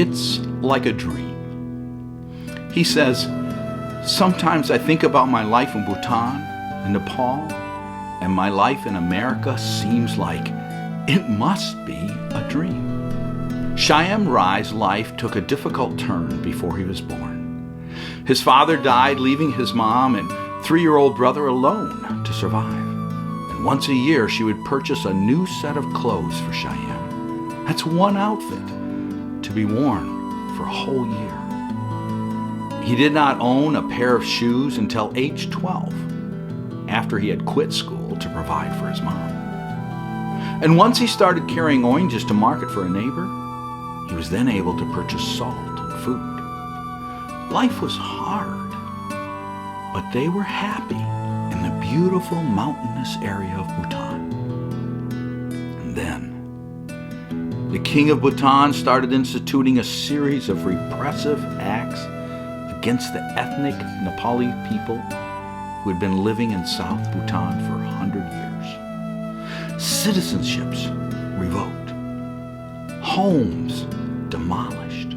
It's like a dream. He says, sometimes I think about my life in Bhutan and Nepal, and my life in America seems like it must be a dream. Shyam Rai's life took a difficult turn before he was born. His father died, leaving his mom and 3-year-old brother alone to survive. And once a year, she would purchase a new set of clothes for Shyam. That's one outfit to be worn for a whole year. He did not own a pair of shoes until age 12, after he had quit school to provide for his mom. And once he started carrying oranges to market for a neighbor, he was then able to purchase salt and food. Life was hard, but they were happy in the beautiful mountainous area of Bhutan. And then, the king of Bhutan started instituting a series of repressive acts against the ethnic Nepali people who had been living in South Bhutan for 100 years. Citizenships revoked, homes demolished,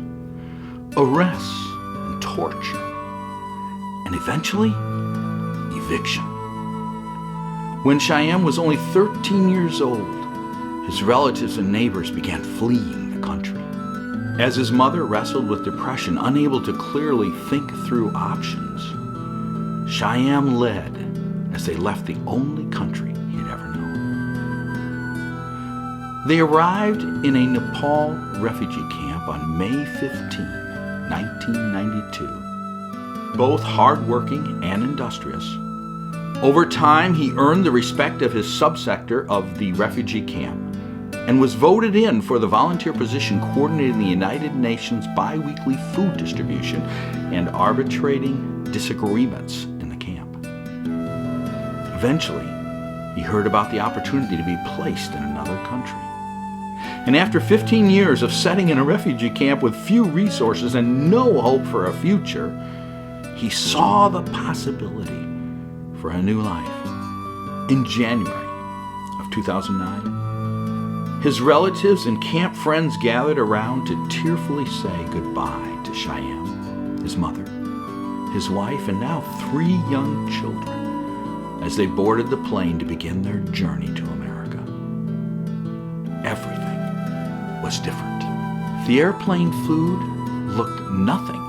arrests and torture, and eventually eviction. When Shyam was only 13 years old, his relatives and neighbors began fleeing the country. As his mother wrestled with depression, unable to clearly think through options, Shyam led as they left the only country he had ever known. They arrived in a Nepal refugee camp on May 15, 1992. Both hardworking and industrious, over time he earned the respect of his subsector of the refugee camp and was voted in for the volunteer position coordinating the United Nations bi-weekly food distribution and arbitrating disagreements in the camp. Eventually, he heard about the opportunity to be placed in another country. And after 15 years of sitting in a refugee camp with few resources and no hope for a future, he saw the possibility for a new life. In January of 2009, his relatives and camp friends gathered around to tearfully say goodbye to Shyam, his mother, his wife, and now 3 young children as they boarded the plane to begin their journey to America. Everything was different. The airplane food looked nothing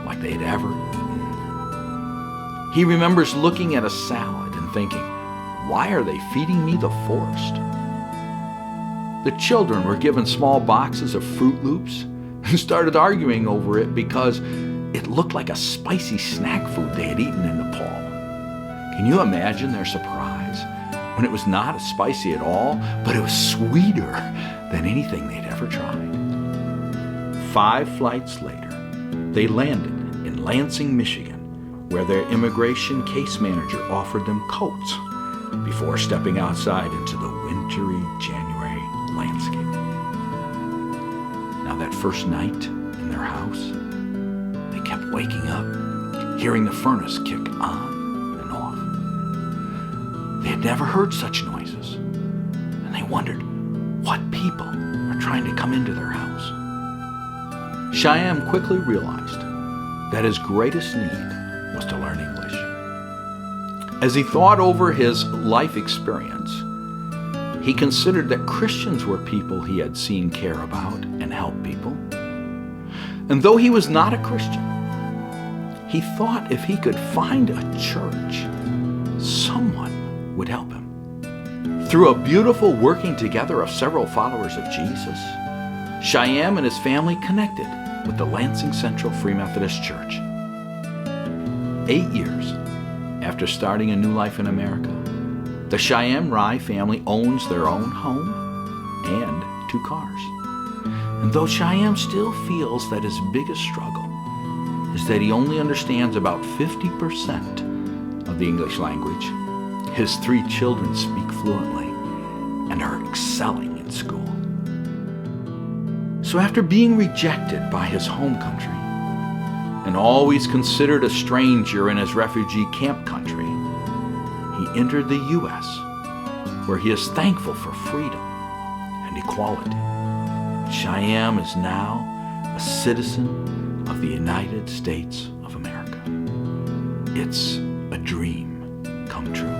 like they had ever eaten. He remembers looking at a salad and thinking, why are they feeding me the forest? The children were given small boxes of Fruit Loops and started arguing over it because it looked like a spicy snack food they had eaten in Nepal. Can you imagine their surprise when it was not as spicy at all, but it was sweeter than anything they'd ever tried? 5 flights later, they landed in Lansing, Michigan, where their immigration case manager offered them coats before stepping outside into the wintry January landscape. Now that first night in their house, they kept waking up, hearing the furnace kick on and off. They had never heard such noises, and they wondered what people are trying to come into their house. Shyam quickly realized that his greatest need was to learn English. As he thought over his life experience, he considered that Christians were people he had seen care about and help people. And though he was not a Christian, he thought if he could find a church, someone would help him. Through a beautiful working together of several followers of Jesus, Shyam and his family connected with the Lansing Central Free Methodist Church. 8 years after starting a new life in America, the Shyam Rai family owns their own home and 2 cars. And though Shyam still feels that his biggest struggle is that he only understands about 50% of the English language, his 3 children speak fluently and are excelling in school. So after being rejected by his home country and always considered a stranger in his refugee camp country, he entered the U.S., where he is thankful for freedom and equality. Shyam is now a citizen of the United States of America. It's a dream come true.